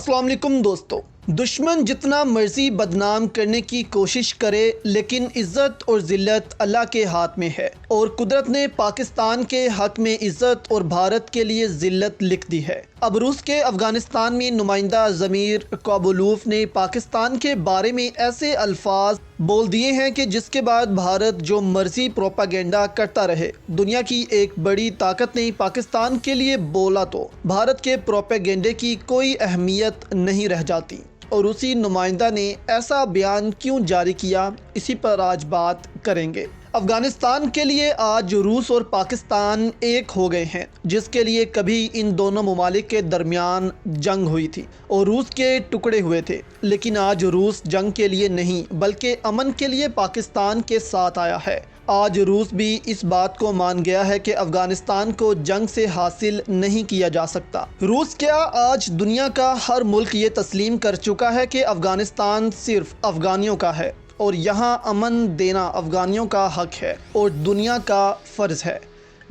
अस्सलाम वालेकुम दोस्तों। दुश्मन जितना मर्जी बदनाम करने की कोशिश करे, लेकिन इज़्ज़त और ज़िल्लत अल्लाह के हाथ में है और कुदरत ने पाकिस्तान के हक़ में इज़्ज़त और भारत के लिए ज़िल्लत लिख दी है। अब रूस के अफ़गानिस्तान में नुमाइंदा ज़मीर काबुलोव ने पाकिस्तान के बारे में ऐसे अल्फाज बोल दिए हैं कि जिसके बाद भारत जो मर्जी प्रोपागेंडा करता रहे, दुनिया की एक बड़ी ताकत ने पाकिस्तान के लिए बोला तो भारत के प्रोपागेंडे की कोई अहमियत नहीं रह जाती। और उसी नुमाइंदा ने ऐसा बयान क्यों जारी किया, इसी पर आज बात करेंगे। अफ़गानिस्तान के लिए आज रूस और पाकिस्तान एक हो गए हैं, जिसके लिए कभी इन दोनों ममालिक के दरमियान जंग हुई थी और रूस के टुकड़े हुए थे, लेकिन आज रूस जंग के लिए नहीं बल्कि अमन के लिए पाकिस्तान के साथ आया है। आज रूस भी इस बात को मान गया है कि अफ़गानिस्तान को जंग से हासिल नहीं किया जा सकता। रूस क्या, आज दुनिया का हर मुल्क ये तस्लीम कर चुका है कि अफ़गानिस्तान सिर्फ अफ़गानियों का है और यहाँ अमन देना अफ़गानियों का हक़ है और दुनिया का फ़र्ज़ है।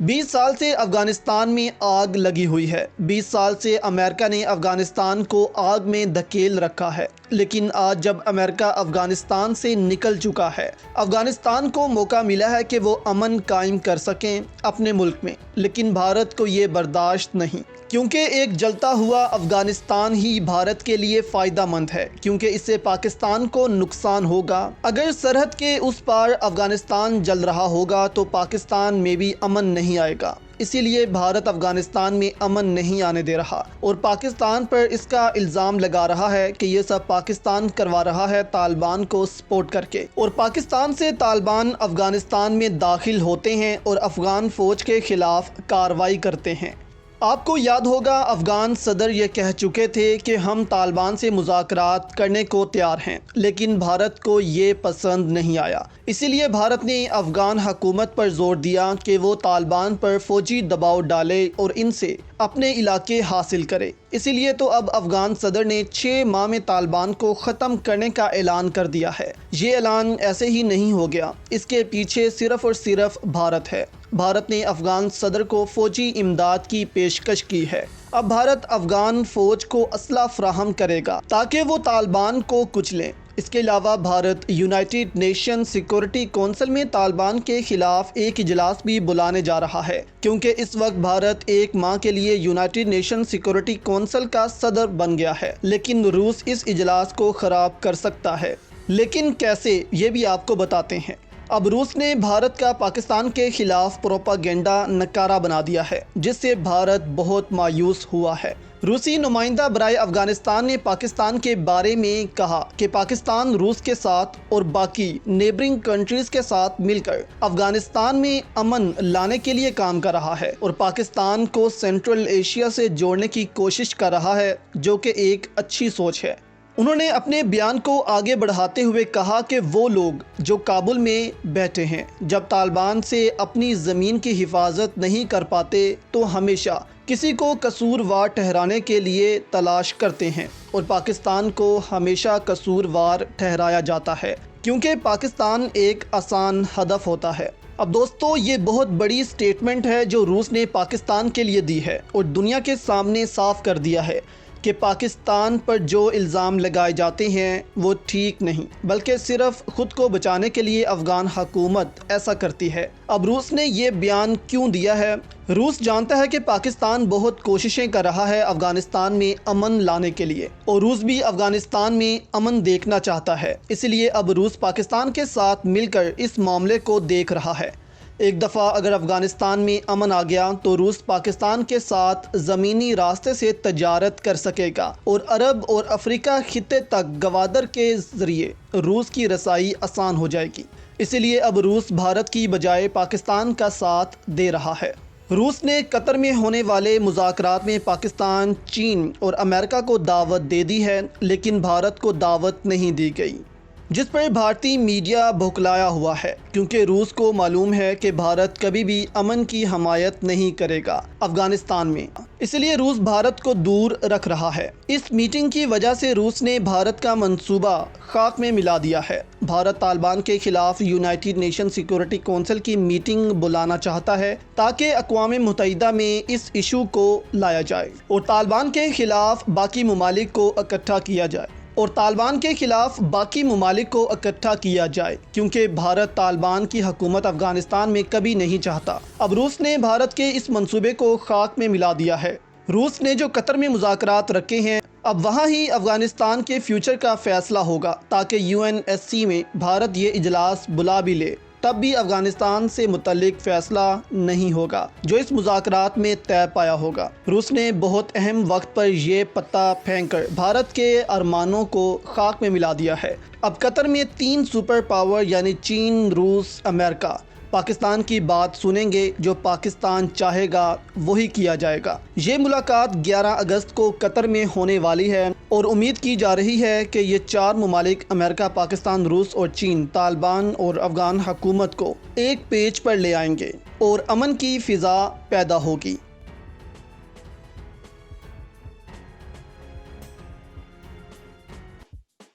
20 साल से अफ़गानिस्तान में आग लगी हुई है। 20 साल से अमेरिका ने अफ़गानिस्तान को आग में धकेल रखा है, लेकिन आज जब अमेरिका अफ़गानिस्तान से निकल चुका है, अफ़गानिस्तान को मौका मिला है कि वो अमन कायम कर सकें अपने मुल्क में, लेकिन भारत को ये बर्दाश्त नहीं, क्योंकि एक जलता हुआ अफ़गानिस्तान ही भारत के लिए फ़ायदा मंद है, क्योंकि इससे पाकिस्तान को नुकसान होगा। अगर सरहद के उस पार अफ़गानिस्तान जल रहा होगा तो पाकिस्तान में भी अमन नहीं आएगा। इसीलिए भारत अफ़गानिस्तान में अमन नहीं आने दे रहा और पाकिस्तान पर इसका इल्ज़ाम लगा रहा है कि ये सब पाकिस्तान करवा रहा है तालिबान को सपोर्ट करके। और पाकिस्तान से तालिबान अफ़गानिस्तान में दाखिल होते हैं और अफ़गान फ़ौज के ख़िलाफ़ कार्रवाई करते हैं। आपको याद होगा, अफ़गान सदर ये कह चुके थे कि हम तालिबान से मुज़ाकरात करने को तैयार हैं, लेकिन भारत को ये पसंद नहीं आया। इसीलिए भारत ने अफ़गान हुकूमत पर ज़ोर दिया कि वो तालिबान पर फ़ौजी दबाव डाले और इनसे अपने इलाके हासिल करे। इसीलिए तो अब अफ़गान सदर ने 6 माह में तालिबान को ख़त्म करने का ऐलान कर दिया है। ये ऐलान ऐसे ही नहीं हो गया, इसके पीछे सिर्फ़ और सिर्फ भारत है। भारत ने अफ़गान सदर को फ़ौजी इमदाद की पेशकश की है। अब भारत अफ़गान फ़ौज को असला फ़राहम करेगा ताकि वो तालिबान को कुचलें। इसके अलावा Bharat United nation security council में तालिबान के ख़िलाफ़ एक इजलास भी बुलाने जा रहा है, क्योंकि इस वक्त भारत 1 माह के लिए यूनाइटेड नेशन सिक्योरिटी कौंसिल का सदर बन गया है, लेकिन रूस इस इजलास को ख़राब कर सकता है। लेकिन कैसे, ये भी आपको बताते हैं। अब रूस ने भारत का पाकिस्तान के ख़िलाफ़ प्रोपागेंडा नकारा बना दिया है, जिससे भारत बहुत मायूस हुआ है। रूसी नुमाइंदा बराए अफ़गानिस्तान ने पाकिस्तान के बारे में कहा कि पाकिस्तान रूस के साथ और बाकी नेबरिंग कंट्रीज़ के साथ मिलकर अफ़गानिस्तान में अमन लाने के लिए काम कर रहा है और पाकिस्तान को सेंट्रल एशिया से जोड़ने की कोशिश कर रहा है, जो कि एक अच्छी सोच है। उन्होंने अपने बयान को आगे बढ़ाते हुए कहा कि वो लोग जो काबुल में बैठे हैं, जब तालिबान से अपनी ज़मीन की हिफाजत नहीं कर पाते तो हमेशा किसी को कसूरवार ठहराने के लिए तलाश करते हैं और पाकिस्तान को हमेशा कसूरवार ठहराया जाता है, क्योंकि पाकिस्तान एक आसान हदफ होता है। अब दोस्तों, ये बहुत बड़ी स्टेटमेंट है जो रूस ने पाकिस्तान के लिए दी है और दुनिया के सामने साफ कर दिया है कि पाकिस्तान पर जो इल्ज़ाम लगाए जाते हैं वो ठीक नहीं, बल्कि सिर्फ ख़ुद को बचाने के लिए अफ़गान हुकूमत ऐसा करती है। अब रूस ने ये बयान क्यों दिया है? रूस जानता है कि पाकिस्तान बहुत कोशिशें कर रहा है अफ़गानिस्तान में अमन लाने के लिए और रूस भी अफ़गानिस्तान में अमन देखना चाहता है। इसलिए अब रूस पाकिस्तान के साथ मिलकर इस मामले को देख रहा है। एक दफ़ा अगर अफ़गानिस्तान में अमन आ गया तो रूस पाकिस्तान के साथ ज़मीनी रास्ते से तजारत कर सकेगा और अरब और अफ्रीका खित्ते तक गवादर के ज़रिए रूस की रसाई आसान हो जाएगी। इसलिए अब रूस भारत की बजाय पाकिस्तान का साथ दे रहा है। रूस ने कतर में होने वाले मुज़ाकरात में पाकिस्तान, चीन और अमेरिका को दावत दे दी है, लेकिन भारत को दावत नहीं दी गई। جس پر بھارتی میڈیا بھوکلایا ہوا ہے، کیونکہ روس کو معلوم ہے کہ بھارت کبھی بھی امن کی حمایت نہیں کرے گا افغانستان میں، اس لیے روس بھارت کو دور رکھ رہا ہے۔ اس میٹنگ کی وجہ سے روس نے بھارت کا منصوبہ خاک میں ملا دیا ہے۔ بھارت طالبان کے خلاف یونائیٹڈ نیشن سیکورٹی کونسل کی میٹنگ بلانا چاہتا ہے تاکہ اقوام متحدہ میں اس ایشو کو لایا جائے اور طالبان کے خلاف باقی ممالک کو اکٹھا کیا جائے کیونکہ بھارت طالبان کی حکومت افغانستان میں کبھی نہیں چاہتا۔ اب روس نے بھارت کے اس منصوبے کو خاک میں ملا دیا ہے۔ روس نے جو قطر میں مذاکرات رکھے ہیں، اب وہاں ہی افغانستان کے فیوچر کا فیصلہ ہوگا، تاکہ UNSC میں بھارت یہ اجلاس بلا بھی لے تب بھی افغانستان سے متعلق فیصلہ نہیں ہوگا جو اس مذاکرات میں طے پایا ہوگا۔ روس نے بہت اہم وقت پر یہ پتہ پھینک کر بھارت کے ارمانوں کو خاک میں ملا دیا ہے۔ اب قطر میں 3 سپر پاور یعنی چین، روس، امریکہ پاکستان کی بات سنیں گے، جو پاکستان چاہے گا وہی کیا جائے گا۔ یہ ملاقات 11 اگست کو قطر میں ہونے والی ہے اور امید کی جا رہی ہے کہ یہ 4 ممالک امریکہ، پاکستان، روس اور چین طالبان اور افغان حکومت کو ایک پیج پر لے آئیں گے اور امن کی فضا پیدا ہوگی۔